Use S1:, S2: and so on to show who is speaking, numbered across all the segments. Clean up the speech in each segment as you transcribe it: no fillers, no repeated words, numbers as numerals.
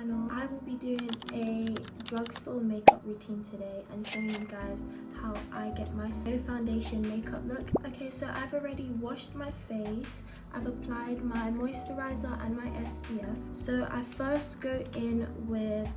S1: channel. I will be doing a drugstore makeup routine today and showing you guys how I get my no foundation makeup look. Okay, so I've already washed my face. I've applied my moisturizer and my SPF. So I first go in with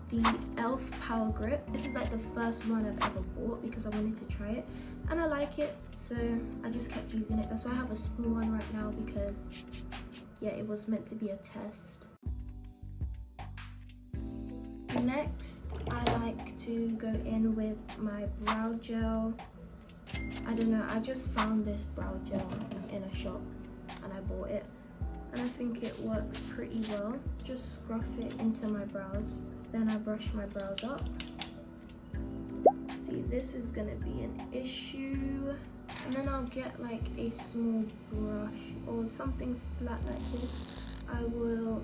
S1: the e.l.f. Power Grip. This is like the first one I've ever bought because I wanted to try it and I like it, so I just kept using it. That's why I have a small one right now because yeah, it was meant to be a test. Next, I like to go in with my brow gel. I don't know, I just found this brow gel in a shop and I bought it and I think it works pretty well. Just scruff it into my brows, then I brush my brows up. See, this is gonna be an issue. And then I'll get like a small brush or something flat like this. I will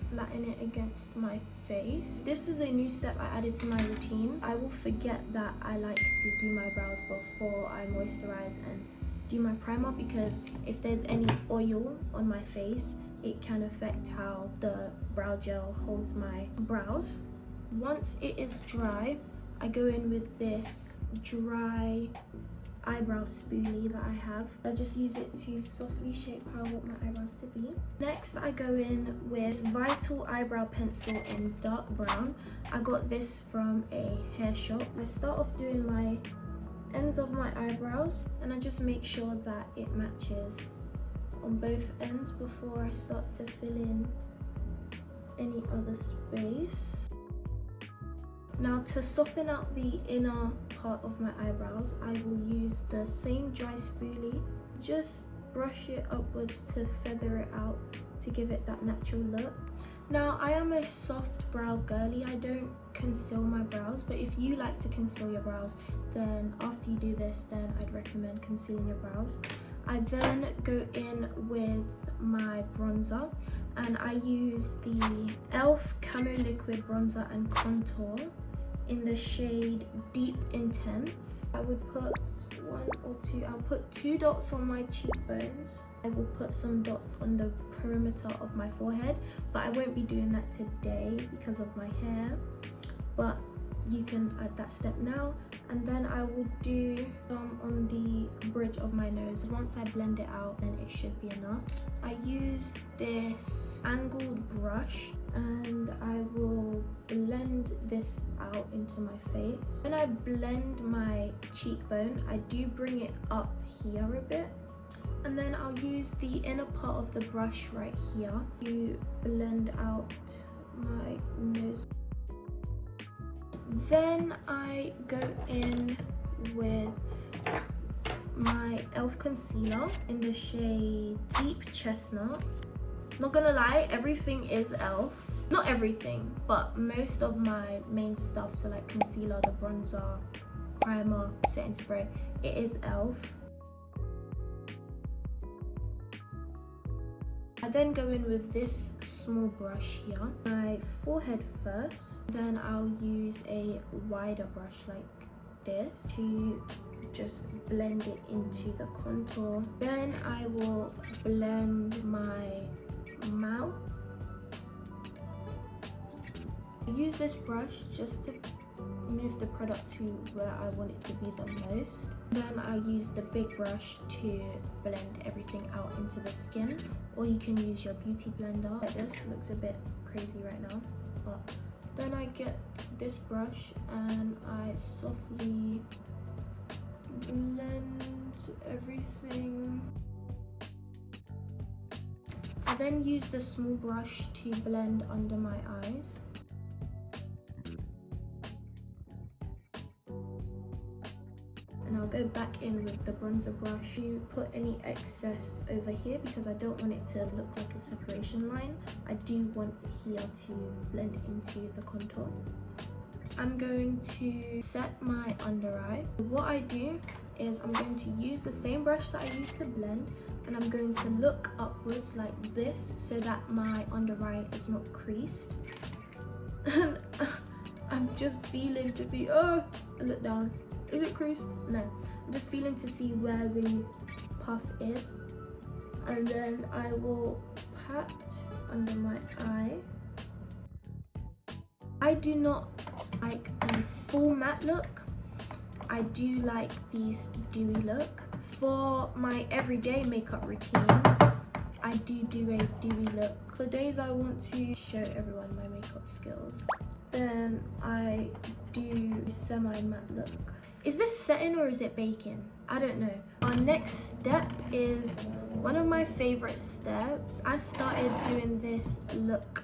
S1: flatten it against my face. This is a new step I added to my routine. I will forget that I like to do my brows before I moisturize and do my primer, because if there's any oil on my face, it can affect how the brow gel holds my brows. Once it is dry, I go in with this dry eyebrow spoolie that I have. I just use it to softly shape how I want my eyebrows to be. Next, I go in with Vital Eyebrow Pencil in dark brown. I got this from a hair shop. I start off doing my ends of my eyebrows and I just make sure that it matches on both ends before I start to fill in any other space. Now, to soften out the inner part of my eyebrows, I will use the same dry spoolie. Just brush it upwards to feather it out to give it that natural look. Now, I am a soft brow girly. I don't conceal my brows, but if you like to conceal your brows, then after you do this, then I'd recommend concealing your brows. I then go in with my bronzer and I use the e.l.f. Camo Liquid Bronzer and Contour in the shade Deep Intense. I would put I'll put 2 dots on my cheekbones. I will put some dots on the perimeter of my forehead, but I won't be doing that today because of my hair, but you can add that step now. And then I will do some on the bridge of my nose. Once I blend it out, then it should be enough. I use this angled brush and I will blend this out into my face. When I blend my cheekbone, I do bring it up here a bit. And then I'll use the inner part of the brush right here to blend out my nose. Then I go in with my e.l.f. concealer in the shade Deep Chestnut. Not gonna lie, everything is e.l.f. Not everything, but most of my main stuff, so like concealer, the bronzer, primer, setting spray, it is e.l.f. I then go in with this small brush here, my forehead first, then I'll use a wider brush like this to just blend it into the contour. Then I will blend my mouth. I use this brush just to move the product to where I want it to be the most. Then I use the big brush to blend everything out into the skin, or you can use your beauty blender. This looks a bit crazy right now, but then I get this brush and I softly blend everything. I then use the small brush to blend under my eyes. And I'll go back in with the bronzer brush to put any excess over here because I don't want it to look like a separation line. I do want here to blend into the contour. I'm going to set my under eye. What I do is I'm going to use the same brush that I used to blend and I'm going to look upwards like this so that my under eye is not creased. And I'm just feeling to see, I look down. Is it creased? No. I'm just feeling to see where the puff is. And then I will pat under my eye. I do not like the full matte look. I do like the dewy look. For my everyday makeup routine, I do a dewy look. For days I want to show everyone my makeup skills, then I do semi-matte look. Is this setting or is it baking? I don't know. Our next step is one of my favorite steps. I started doing this look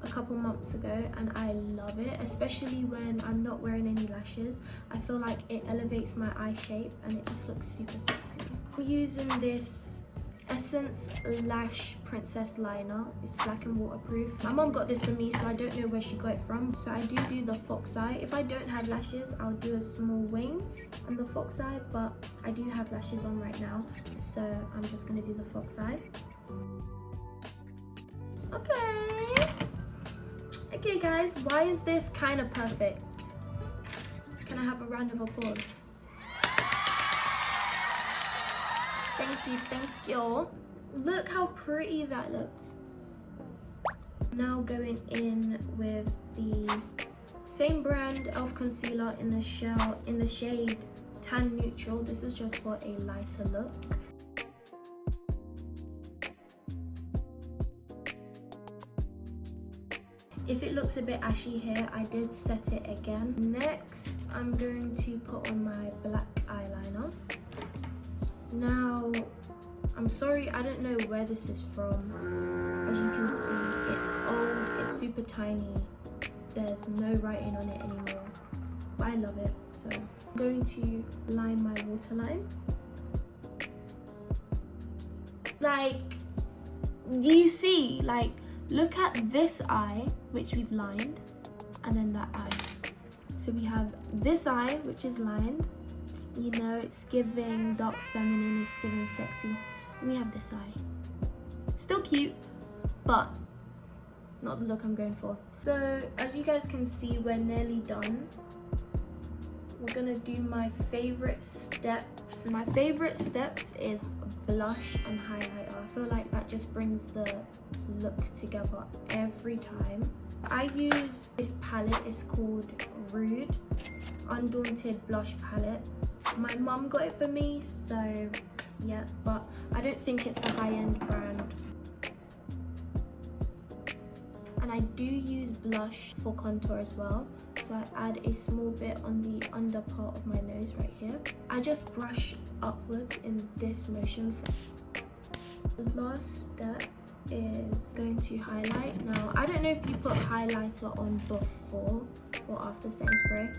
S1: a couple months ago and I love it, especially when I'm not wearing any lashes. I feel like it elevates my eye shape and it just looks super sexy. I'm using this Essence Lash Princess Liner. It's black and waterproof. My mom got this for me, so I don't know where she got it from. So I do the fox eye. If I don't have lashes, I'll do a small wing and the fox eye, but I do have lashes on right now, so I'm just gonna do the fox eye. Okay guys, why is this kind of perfect? Can I have a round of applause? Thank you. Look how pretty that looks. Now going in with the same brand e.l.f. concealer in the shade Tan Neutral. This is just for a lighter look. If it looks a bit ashy here, I did set it again. Next, I'm going to put on my black eyeliner. Now, I'm sorry, I don't know where this is from. As you can see, it's old, it's super tiny. There's no writing on it anymore, but I love it. So I'm going to line my waterline. Like, do you see? Like, look at this eye, which we've lined, and then that eye. So we have this eye, which is lined. You know, it's giving dark feminine, it's giving sexy. And we have this eye. Still cute, but not the look I'm going for. So as you guys can see, we're nearly done. We're gonna do my favorite steps. My favorite steps is blush and highlighter. I feel like that just brings the look together every time. I use this palette, it's called Rude Undaunted Blush Palette. My mum got it for me, so yeah, but I don't think it's a high-end brand. And I do use blush for contour as well, so I add a small bit on the under part of my nose right here. I just brush upwards in this motion. The last step is going to highlight. Now, I don't know if you put highlighter on before or after setting spray,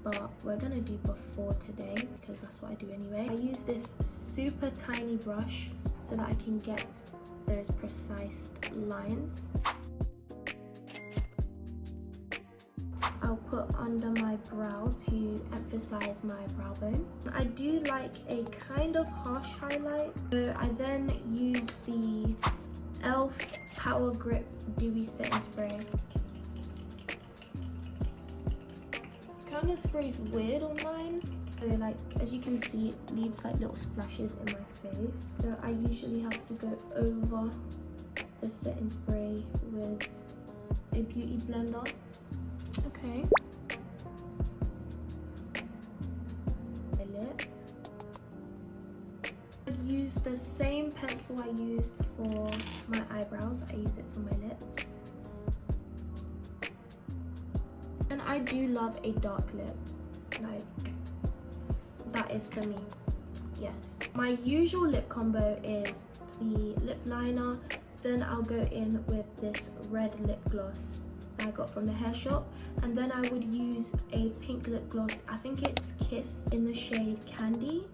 S1: but we're gonna do before today because that's what I do anyway. I use this super tiny brush so that I can get those precise lines. I'll put under my brow to emphasize my brow bone. I do like a kind of harsh highlight, so I then use the e.l.f. Power Grip Dewy Setting Spray. Kind of sprays weird on mine. So like, as you can see, it leaves like little splashes in my face. So I usually have to go over the setting spray with a beauty blender. Okay. My lip. I use the same pencil I used for my eyebrows. I use it for my lips. And I do love a dark lip. Like, that is for me. Yes. My usual lip combo is the lip liner, then I'll go in with this red lip gloss I got from the hair shop, and then I would use a pink lip gloss. I think it's Kiss in the shade Candy,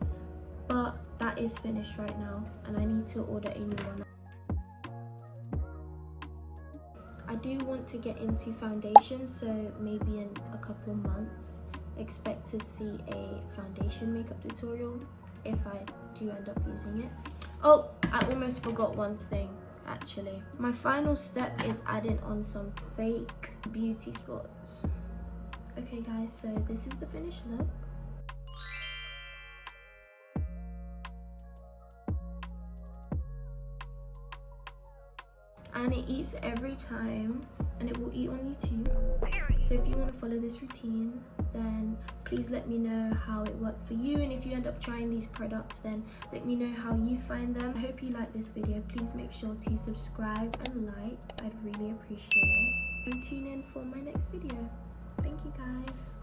S1: but that is finished right now and I need to order a new one. I do want to get into foundation, so maybe in a couple months expect to see a foundation makeup tutorial if I do end up using it. Oh, I almost forgot one thing. Actually, my final step is adding on some fake beauty spots. Okay guys, so this is the finished look. and it eats every time, and it will eat on you too. So if you want to follow this routine, then please let me know how it worked for you, and if you end up trying these products, then let me know how you find them. I hope you like this video. Please make sure to subscribe and like. I'd really appreciate it. And tune in for my next video. Thank you guys.